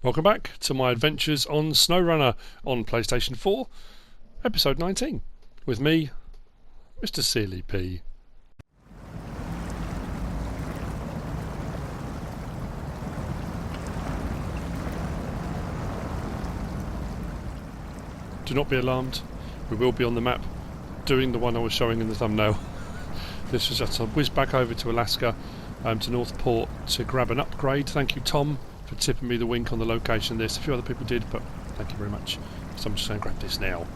Welcome back to my adventures on SNOWRUNNER on PlayStation 4, episode 19, with me, MrSealyp. Do not be alarmed, we will be on the map doing the one I was showing in the thumbnail. This was just a whiz back over to Alaska, to Northport to grab an upgrade. Thank you, Tom, for tipping me the wink on the location of this. A few other people did, but thank you very much. So I'm just going to grab this now.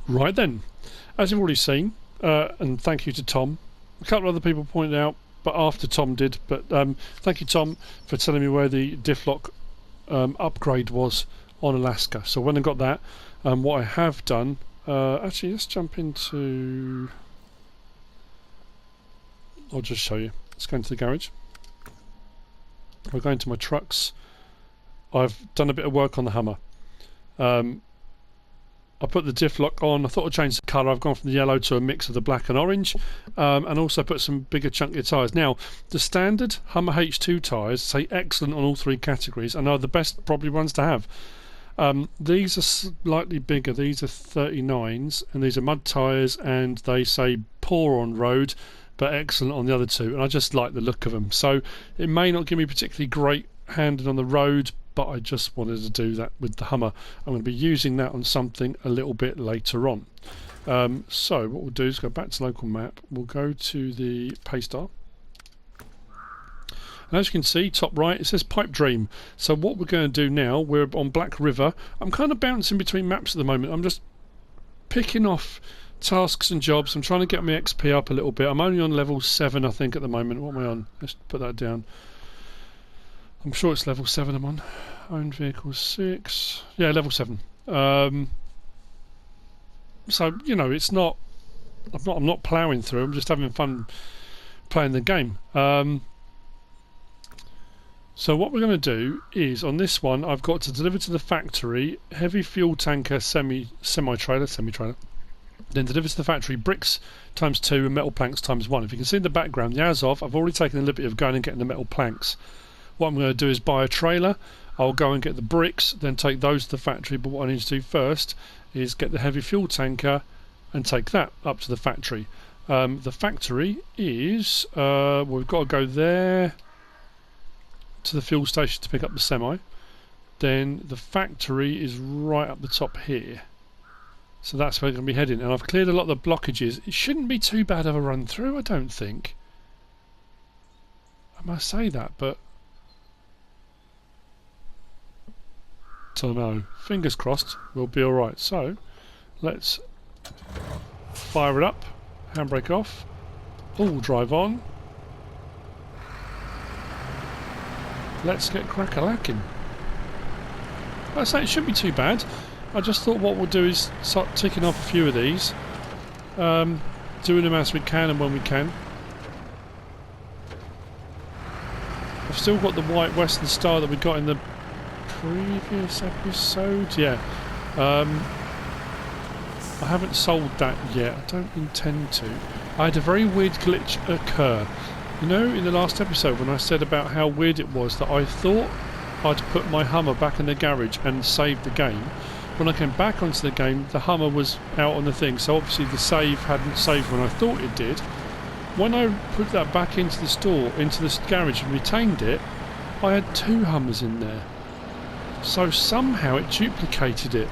Right then, as you've already seen, and thank you to Tom, a couple of other people pointed out, but after Tom did, but thank you, Tom, for telling me where the diff lock upgrade was on Alaska. So when I got that, what I have done, actually let's jump into, I'll just show you. Let's go into the garage. I'll go into my trucks. I've done a bit of work on the Hummer. I put the diff lock on. I thought I'd change the colour. I've gone from the yellow to a mix of the black and orange, and also put some bigger chunkier tyres. Now, the standard Hummer H2 tyres say excellent on all three categories and are the best probably ones to have. These are slightly bigger. These are 39s, and these are mud tyres, and they say poor on road but excellent on the other two, and I just like the look of them. So it may not give me particularly great handling on the road, but I just wanted to do that with the Hummer. I'm going to be using that on something a little bit later on. So what we'll do is go back to local map. We'll go to the Paystar. And as you can see, top right, it says Pipe Dream. So what we're going to do now, we're on Black River. I'm kind of bouncing between maps at the moment. I'm just picking off tasks and jobs. I'm trying to get my XP up a little bit. I'm only on level 7, I think, at the moment. What am I on? Let's put that down. I'm sure it's level 7 I'm on. Owned vehicles 6. Yeah, level 7. So, you know, it's not I'm not ploughing through, I'm just having fun playing the game. So what we're going to do is, on this one, I've got to deliver to the factory heavy fuel tanker semi-trailer, then deliver to the factory bricks times 2 and metal planks times 1. If you can see in the background, the Azov, I've already taken the liberty of going and getting the metal planks. What I'm going to do is buy a trailer. I'll go and get the bricks, then take those to the factory, but what I need to do first is get the heavy fuel tanker and take that up to the factory. The factory is, we've got to go there to the fuel station to pick up the semi. Then the factory is right up the top here. So that's where we're going to be heading, and I've cleared a lot of the blockages. It shouldn't be too bad of a run through, I don't think. I must say that, but don't know. Fingers crossed, we'll be alright. So, let's fire it up, handbrake off, all drive on. Let's get crack-a-lacking. I say it shouldn't be too bad. I just thought what we'll do is start ticking off a few of these, doing them as we can and when we can. I've still got the white Western Star that we got in the previous episode. Yeah. I haven't sold that yet. I don't intend to. I had a very weird glitch occur You know, in the last episode when I said about how weird it was that I thought I'd put my Hummer back in the garage and saved the game. When I came back onto the game, the Hummer was out on the thing, so obviously the save hadn't saved when I thought it did. When I put that back into the store, into the garage and retained it, I had 2 Hummers in there. So somehow it duplicated it.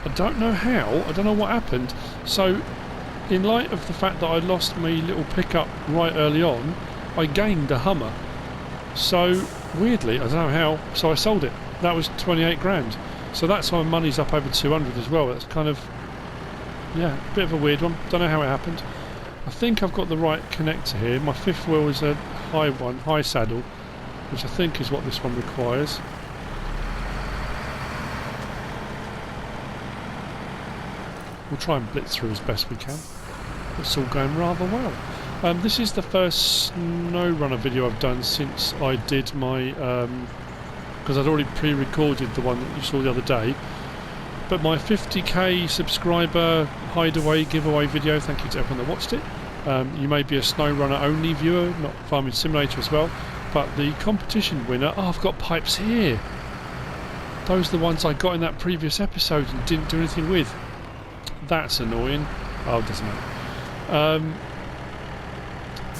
I don't know how, I don't know what happened. So in light of the fact that I lost my little pickup right early on, I gained a Hummer. So weirdly, I don't know how, so I sold it. That was 28 grand. So that's why my money's up over 200 as well. That's kind of, yeah, a bit of a weird one. Don't know how it happened. I think I've got the right connector here. My 5th wheel is a high one, high saddle, which I think is what this one requires. We'll try and blitz through as best we can. It's all going rather well. This is the first SNOWRUNNER video I've done since I did my, because I'd already pre-recorded the one that you saw the other day. But my 50k subscriber hideaway giveaway video, thank you to everyone that watched it. You may be a SNOWRUNNER only viewer, not Farming Simulator as well. But the competition winner, oh, I've got pipes here. Those are the ones I got in that previous episode and didn't do anything with. That's annoying. Oh, it doesn't matter.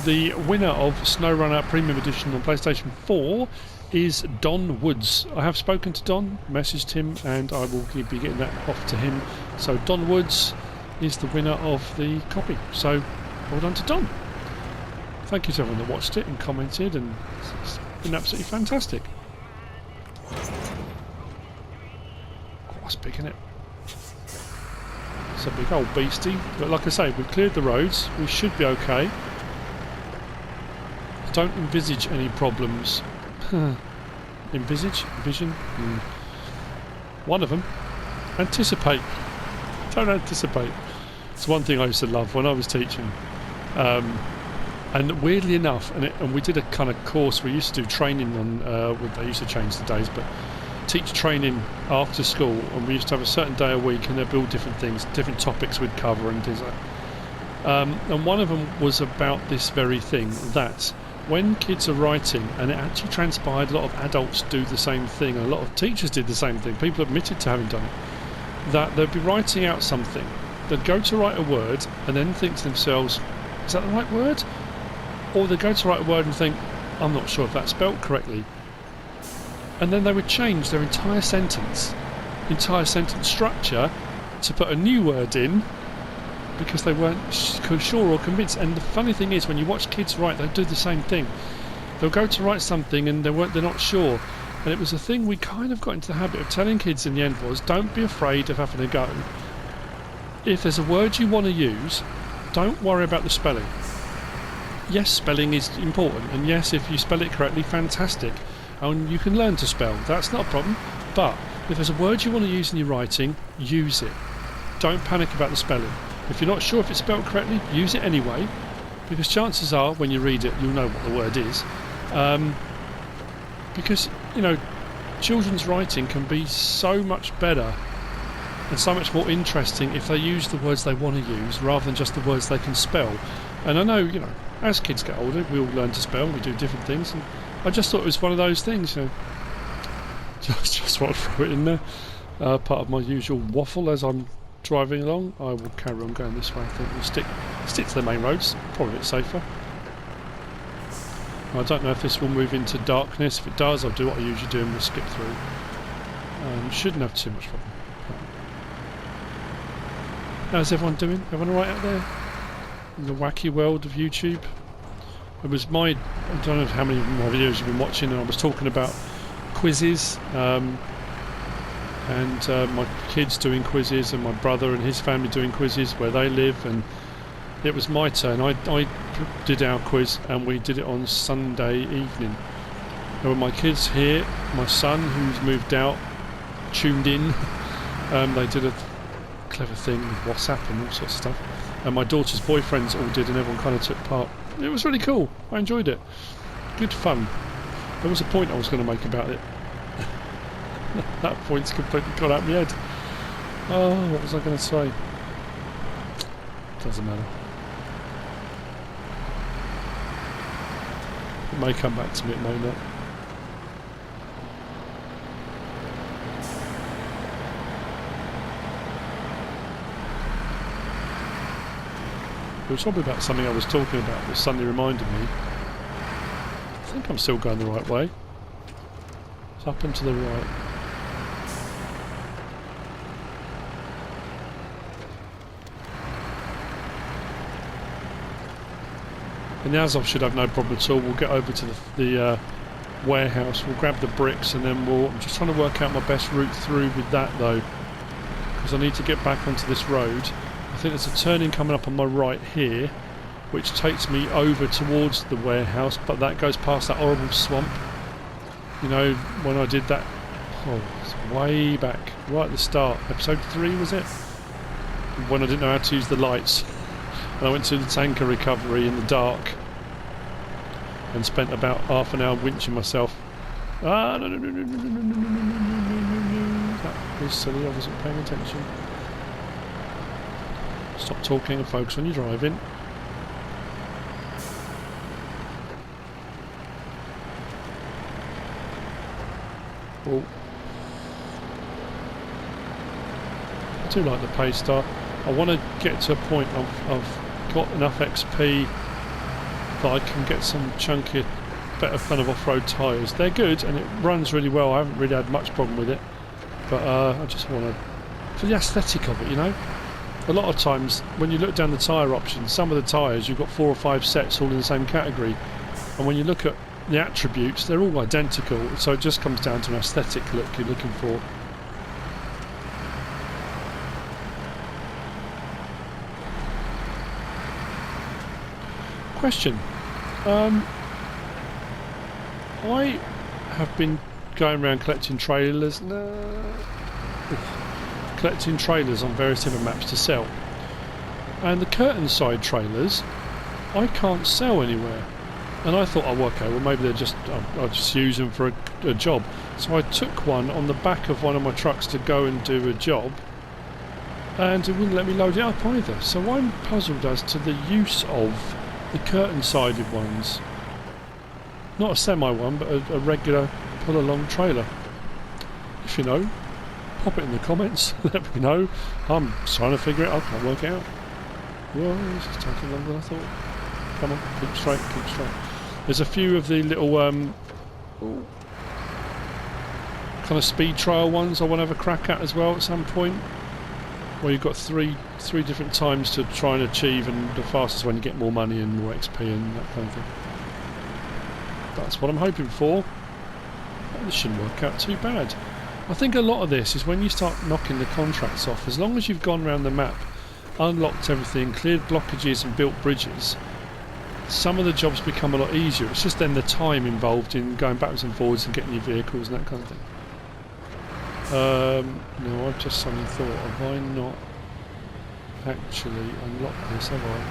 The winner of SNOWRUNNER Premium Edition on PlayStation 4 is Don Woods. I have spoken to Don, messaged him, and I will be getting that off to him. So Don Woods is the winner of the copy. So well done to Don. Thank you to everyone that watched it and commented, and it's been absolutely fantastic. Oh, that's big, isn't it? It's a big old beastie, but like I say, we've cleared the roads. We should be okay. Don't envisage any problems. Envisage? Vision? One of them. Anticipate. Don't anticipate. It's one thing I used to love when I was teaching. And weirdly enough, and we did a kind of course, we used to do training on, they used to change the days, but teach training after school, and we used to have a certain day a week and they'd build different things, different topics we'd cover and things like that. And one of them was about this very thing, that when kids are writing, and it actually transpired a lot of adults do the same thing, and a lot of teachers did the same thing, people admitted to having done it, that they'd be writing out something, they'd go to write a word and then think to themselves, is that the right word? Or they'd go to write a word and think, I'm not sure if that's spelt correctly. And then they would change their entire sentence structure to put a new word in because they weren't sure or convinced. And the funny thing is, when you watch kids write, they do the same thing. They'll go to write something and they're not sure. And it was a thing we kind of got into the habit of telling kids in the end was, don't be afraid of having a go. If there's a word you want to use, don't worry about the spelling. Yes, spelling is important, and yes, if you spell it correctly, fantastic. And you can learn to spell, that's not a problem. But if there's a word you want to use in your writing, use it. Don't panic about the spelling. If you're not sure if it's spelled correctly, use it anyway, because chances are when you read it you'll know what the word is. Because, you know, children's writing can be so much better and so much more interesting if they use the words they want to use rather than just the words they can spell. And I know, you know, as kids get older we all learn to spell, we do different things, and I just thought it was one of those things, you know. Just want to throw it in there. Part of my usual waffle as I'm driving along. I will carry on going this way. I think we'll stick to the main roads, probably a bit safer. I don't know if this will move into darkness. If it does, I'll do what I usually do and we'll skip through. Shouldn't have too much problem. How's everyone doing? Everyone alright out there? In the wacky world of YouTube? It was I don't know how many of my videos you've been watching, and I was talking about quizzes, and my kids doing quizzes, and my brother and his family doing quizzes where they live, and it was my turn. I did our quiz, and we did it on Sunday evening. There were my kids here, my son who's moved out, tuned in. They did a clever thing with WhatsApp and all sorts of stuff, and my daughter's boyfriends all did, and everyone kind of took part. It was really cool. I enjoyed it. Good fun. There was a point I was going to make about it. That point's completely gone out of my head. Oh, what was I going to say? Doesn't matter. It may come back to me, it may not. It was probably about something I was talking about that suddenly reminded me. I think I'm still going the right way. It's up and to the right. And the Azov should have no problem at all. We'll get over to the warehouse, we'll grab the bricks, and then I'm just trying to work out my best route through with that though, because I need to get back onto this road. I think there's a turning coming up on my right here, which takes me over towards the warehouse, but that goes past that horrible swamp. You know, when I did that, oh, it's way back, right at the start, episode 3 was it? When I didn't know how to use the lights. And I went to the tanker recovery in the dark and spent about half an hour winching myself. Ah, no, no, no, no, no, no, no, no, no, no. That was silly, I wasn't paying attention. Stop talking and focus on your driving. Oh. I do like the pace star. I want to get to a point I've got enough XP that I can get some chunkier, better kind of off-road tyres. They're good and it runs really well. I haven't really had much problem with it, but I just want to, for the aesthetic of it, you know. A lot of times when you look down the tyre options, some of the tyres you've got 4 or 5 sets all in the same category, and when you look at the attributes they're all identical, so it just comes down to an aesthetic look you're looking for. Question. I have been going around collecting trailers. Collecting trailers on various different maps to sell, and the curtain side trailers I can't sell anywhere, and I thought, oh okay, well maybe they're just I'll just use them for a job. So I took one on the back of one of my trucks to go and do a job, and it wouldn't let me load it up either. So I'm puzzled as to the use of the curtain sided ones, not a semi one but a regular pull along trailer. If you know, pop it in the comments, let me know. I'm trying to figure it out, I can't work it out. Whoa, this is taking longer than I thought. Come on, keep straight, keep straight. There's a few of the little kind of speed trial ones I want to have a crack at as well at some point, where you've got three different times to try and achieve, and the fastest one you get more money and more XP and that kind of thing. That's what I'm hoping for. This shouldn't work out too bad. I think a lot of this is when you start knocking the contracts off, as long as you've gone around the map, unlocked everything, cleared blockages and built bridges, some of the jobs become a lot easier. It's just then the time involved in going backwards and forwards and getting your vehicles and that kind of thing. No, I've just suddenly thought, have I not actually unlocked this, have I?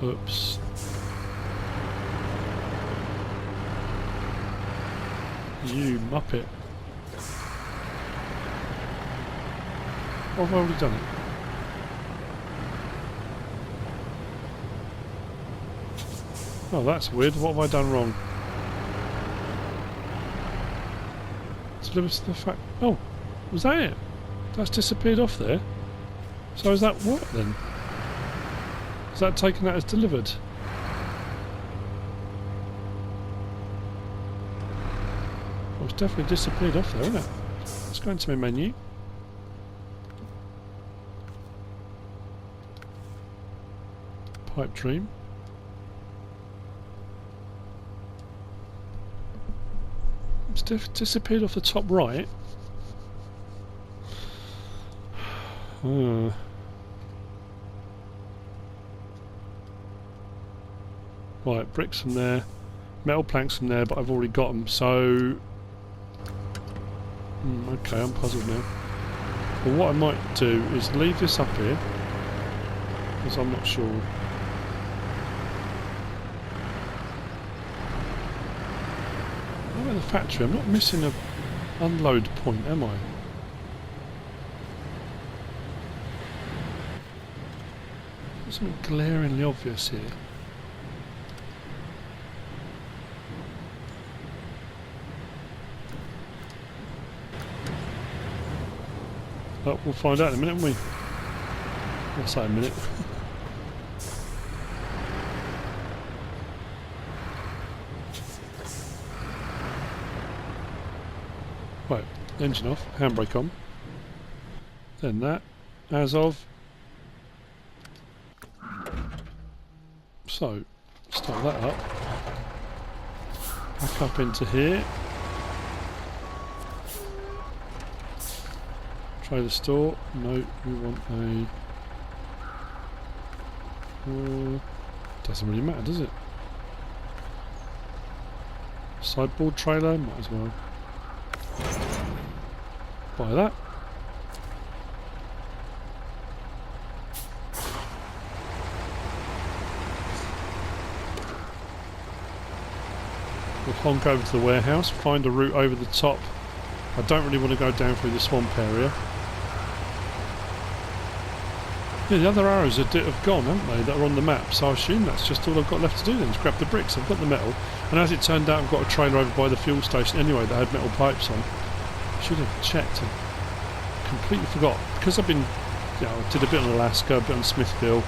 Oops. You muppet. Or have I already done it? Oh, that's weird. What have I done wrong? Deliver to the fact. Oh, was that it? That's disappeared off there. So is that what then? Is that taken that as delivered? Well, it's definitely disappeared off there, isn't it? Let's go into my menu. Pipe dream. It's disappeared off the top right. Right, bricks from there, metal planks from there, but I've already got them, so... okay, I'm puzzled now. Well, what I might do is leave this up here, because I'm not sure. What about the factory? I'm not missing a unload point, am I? something glaringly obvious here. But we'll find out in a minute, won't we? I'll say a minute. Right, engine off, handbrake on. Then that, as of. So, start that up. Back up into here. Try the store. No, we want a. Doesn't really matter, does it? Sideboard trailer, might as well buy that. We'll honk over to the warehouse, find a route over the top. I don't really want to go down through the swamp area. Yeah, the other arrows have gone, haven't they, that are on the map, so I assume that's just all I've got left to do then, is grab the bricks. I've got the metal, and as it turned out I've got a trailer over by the fuel station anyway that had metal pipes on. Should have checked and completely forgot. Because I've been, you know, I did a bit on Alaska, a bit on Smithville,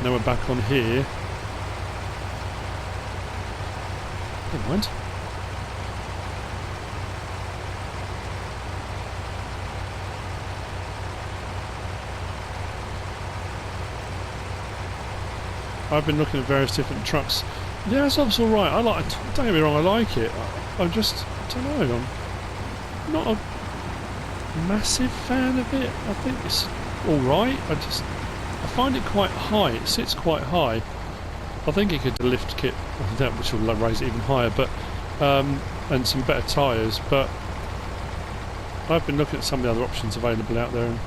now we're back on here. Never mind. I've been looking at various different trucks. The Azov's alright, don't get me wrong, I like it. I don't know, I'm not a massive fan of it. I think it's alright, I find it quite high, it sits quite high. I think it could do a lift kit, which will raise it even higher, but and some better tyres, but I've been looking at some of the other options available out there, and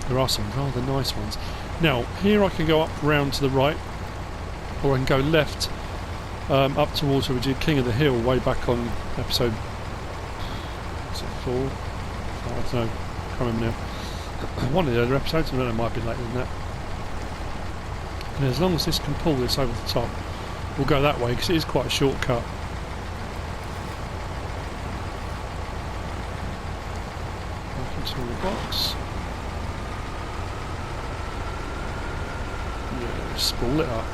there are some rather nice ones. Now, here I can go up round to the right, or I can go left up towards where we did King of the Hill way back on episode 4? I don't know, I can't remember now. One of the other episodes, I don't know, it might be later than that. And as long as this can pull this over the top, we'll go that way because it is quite a shortcut. Back into the box. Yeah, spool it up.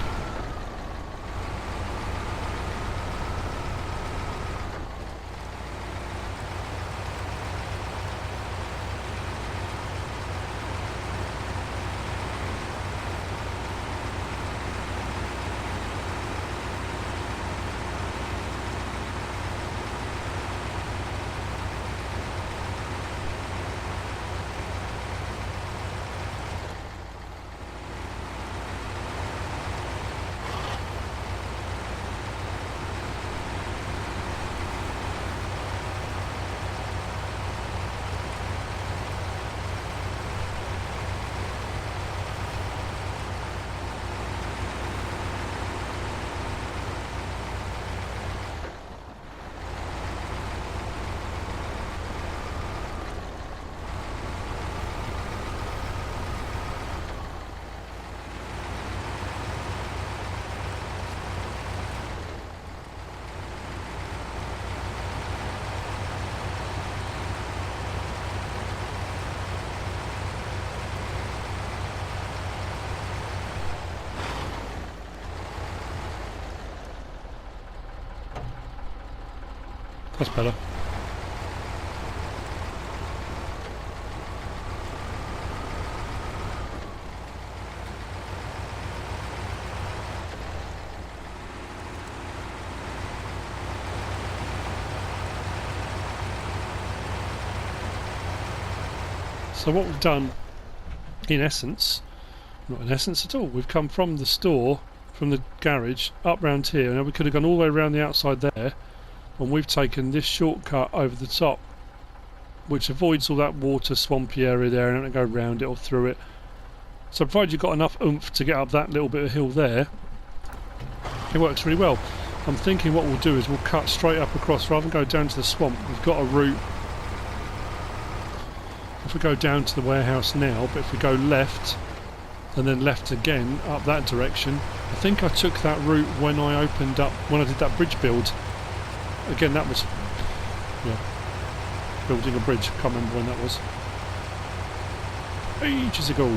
That's better. So what we've done, in essence, not in essence at all, we've come from the store, from the garage, up round here. Now we could have gone all the way around the outside there, and we've taken this shortcut over the top, which avoids all that water swampy area there, and go round it or through it. So provided you've got enough oomph to get up that little bit of hill there, it works really well. I'm thinking what we'll do is we'll cut straight up across rather than go down to the swamp. We've got a route. If we go down to the warehouse now, but if we go left and then left again up that direction. I think I took that route when I did that bridge build. Again, that was, yeah, building a bridge. Can't remember when that was. Ages ago.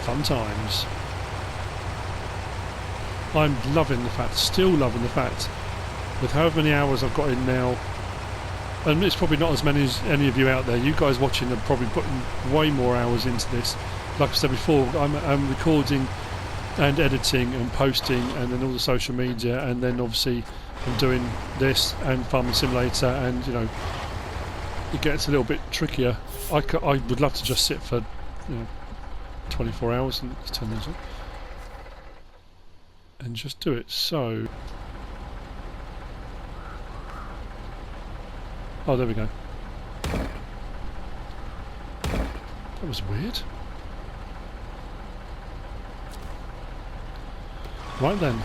Fun times. I'm loving the fact, still loving the fact, with however many hours I've got in now, and it's probably not as many as any of you out there. You guys watching are probably putting way more hours into this. Like I said before, I'm recording and editing and posting, and then all the social media, and then obviously I'm doing this and Farming Simulator, and you know, it gets a little bit trickier. I would love to just sit for 24 hours and turn these on and just do it. So, oh, there we go. That was weird. Right then.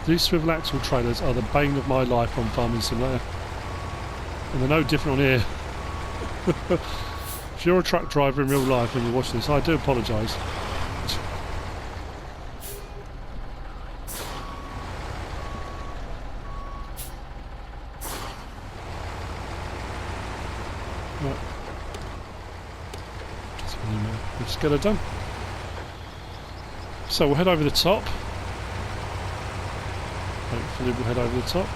These swivel axle trailers are the bane of my life on Farming Simulator, and they're no different on here. If you're a truck driver in real life and you're watching this, I do apologise. Right. Let's get it done. So we'll head over the top. Hopefully we'll head over the top.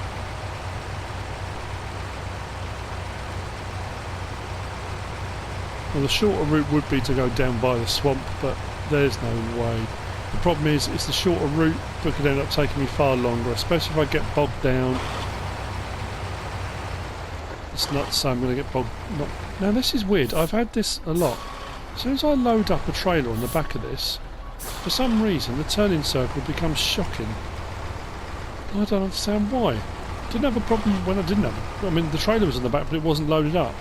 Well, the shorter route would be to go down by the swamp, but there's no way. The problem is, it's the shorter route, but could end up taking me far longer, especially if I get bogged down. It's not so I'm going to get bogged. Now this is weird. I've had this a lot. As soon as I load up a trailer on the back of this, for some reason the turning circle becomes shocking. I don't understand why. Didn't have a problem when I didn't have it. I mean, the trailer was in the back, but it wasn't loaded up.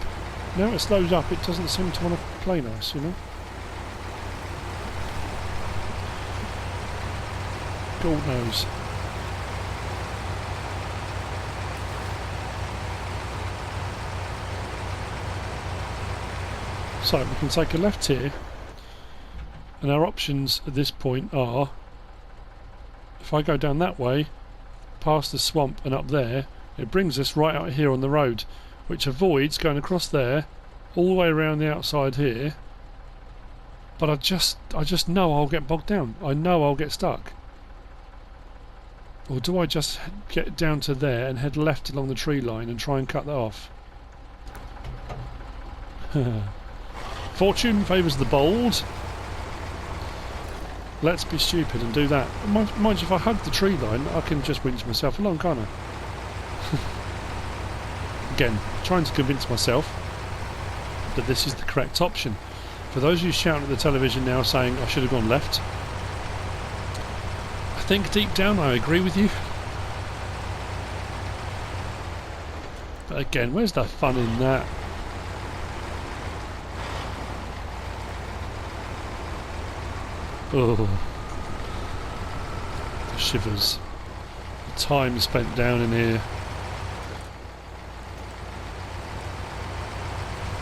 Now it's loaded up, it doesn't seem to want to play nice, you know? God knows. So, we can take a left here, and our options at this point are, if I go down that way, past the swamp and up there, it brings us right out here on the road, which avoids going across there, all the way around the outside here. But I just know I'll get bogged down. I know I'll get stuck. Or do I just get down to there and head left along the tree line and try and cut that off? Fortune favours the bold. Let's be stupid and do that. Mind you, if I hug the tree line, I can just winch myself along, can't I? Again, trying to convince myself that this is the correct option. For those of you shouting at the television now saying I should have gone left, I think deep down I agree with you. But again, where's the fun in that? Oh, the shivers. The time spent down in here.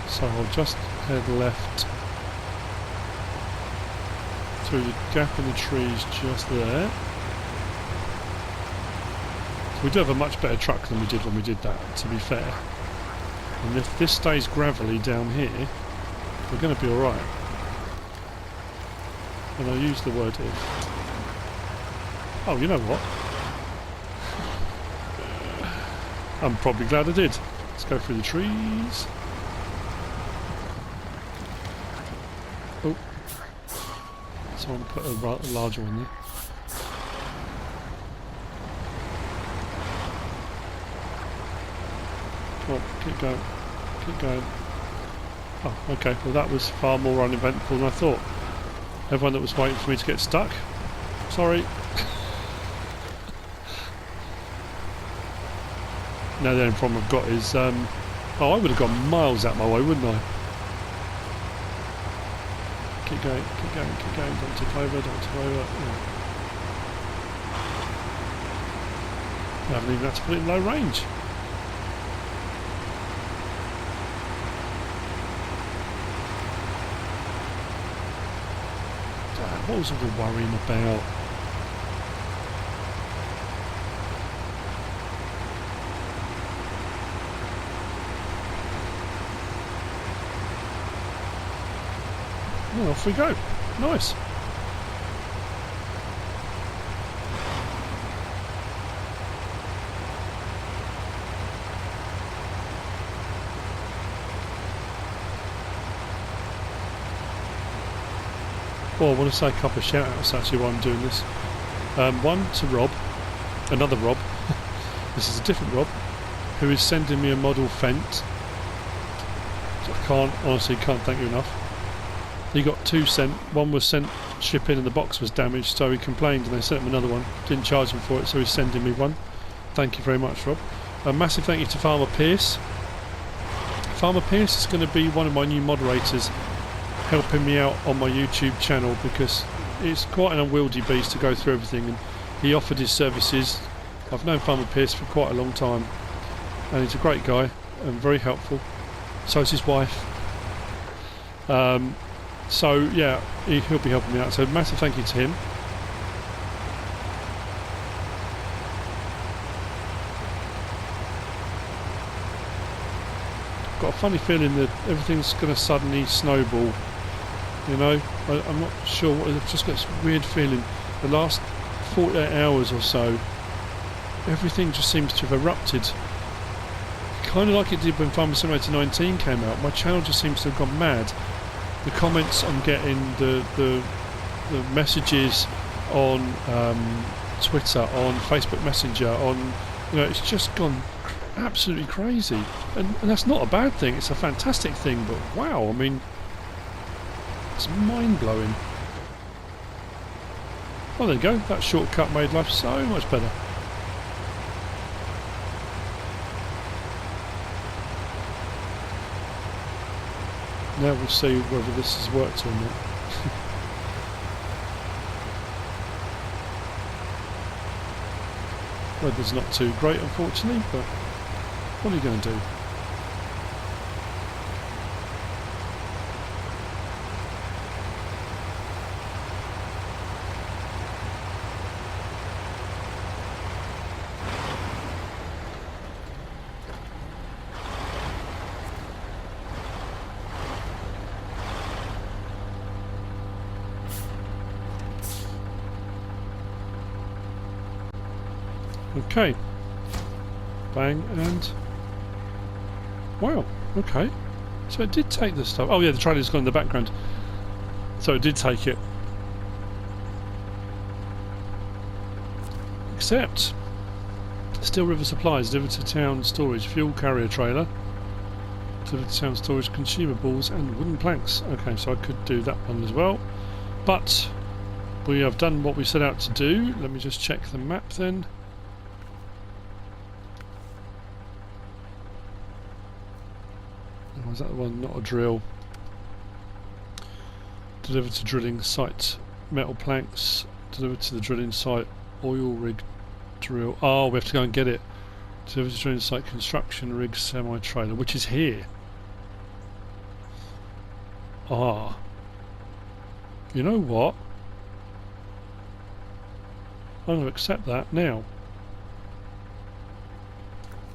So I'll just head left through the gap in the trees just there. So we do have a much better truck than we did when we did that, to be fair. And if this stays gravelly down here, we're going to be alright. And I use the word if. Oh, you know what? I'm probably glad I did. Let's go through the trees. Oh. Someone put a larger one there. Come on, keep going. Keep going. Oh, okay. Well, that was far more uneventful than I thought. Everyone that was waiting for me to get stuck. Sorry. Now the only problem I've got is, oh, I would have gone miles out my way, wouldn't I? keep going, keep going, keep going. Don't tip over, don't tip over. Yeah. I haven't even had to put it in low range. What was all the worrying about? Well, off we go. Nice. Well, I want to say a couple of shout outs actually while I'm doing this. One to Rob, another Rob, this is a different Rob, who is sending me a model Fent. I honestly can't thank you enough. He got 2 sent, one was sent shipping and the box was damaged, so he complained and they sent him another one. Didn't charge him for it, so he's sending me one. Thank you very much, Rob. A massive thank you to Farmer Pierce. Farmer Pierce is going to be one of my new moderators, helping me out on my YouTube channel because it's quite an unwieldy beast to go through everything, and he offered his services. I've known Farmer Pierce for quite a long time and he's a great guy and very helpful. So is his wife. So yeah, he'll be helping me out, so massive thank you to him. Got a funny feeling that everything's going to suddenly snowball. You know, I'm not sure what. I've just got this weird feeling. The last 48 hours or so, everything just seems to have erupted. Kind of like it did when Farming Simulator 19 came out. My channel just seems to have gone mad. The comments I'm getting, the messages on Twitter, on Facebook Messenger, on, you know, it's just gone absolutely crazy. And that's not a bad thing. It's a fantastic thing. But wow, I mean, it's mind-blowing. Well, there you go. That shortcut made life so much better. Now we'll see whether this has worked or not. Weather's not too great, unfortunately, but what are you going to do? Okay, bang, and wow, okay, so it did take this stuff. Oh yeah, the trailer's gone in the background, so it did take it. Except Steel River Supplies, delivered to town storage, fuel carrier trailer, delivered to town storage, consumables and wooden planks. Okay, so I could do that one as well, but we have done what we set out to do. Let me just check the map then. Is that the one? Not a drill. Delivered to drilling site, metal planks. Delivered to the drilling site, oil rig drill. Oh, we have to go and get it. Delivered to drilling site, construction rig semi-trailer, which is here. Ah. You know what? I'm going to accept that now.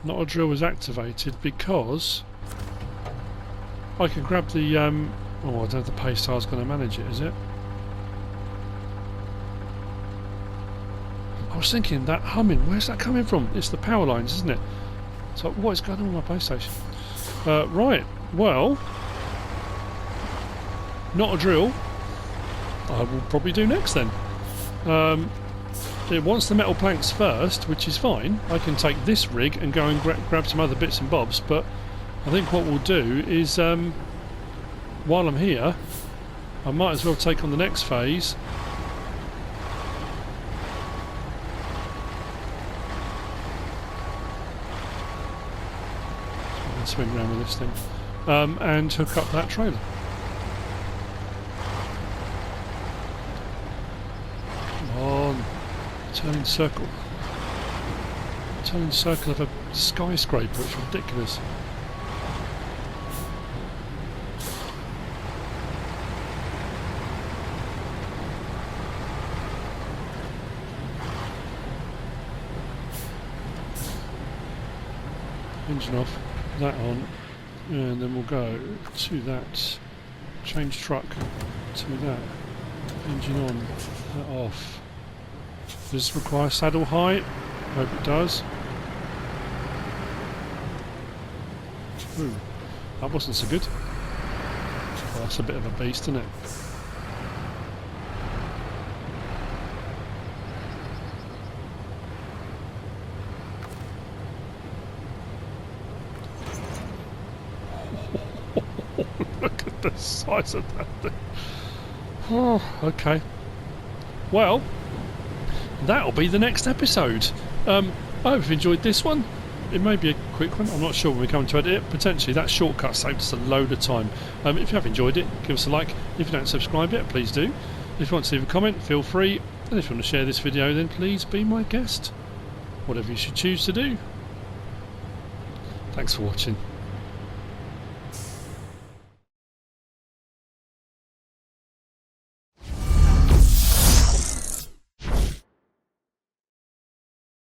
Not a drill was activated because I can grab the, oh, I don't know if the Paystar's going to manage it, is it? I was thinking, that humming, where's that coming from? It's the power lines, isn't it? So what is going on with my PlayStation? Right, well, not a drill. I will probably do next then. It wants the metal planks first, which is fine. I can take this rig and go and grab some other bits and bobs, but I think what we'll do is, while I'm here, I might as well take on the next phase. I'm going to swing around with this thing, and hook up that trailer. Turning circle. Turning circle of a skyscraper. It's ridiculous. Engine off, that on, and then we'll go to that, change truck to that, engine on, that off. Does this require saddle height? Hope it does. Ooh, that wasn't so good. Oh, that's a bit of a beast, isn't it? Look at the size of that thing. Oh, okay. Well, that'll be the next episode. I hope you've enjoyed this one. It may be a quick one, I'm not sure when we come to edit it. Potentially that shortcut saved us a load of time. If you have enjoyed it, give us a like. If you don't subscribe yet, please do. If you want to leave a comment, feel free. And if you want to share this video, then please be my guest. Whatever you should choose to do. Thanks for watching.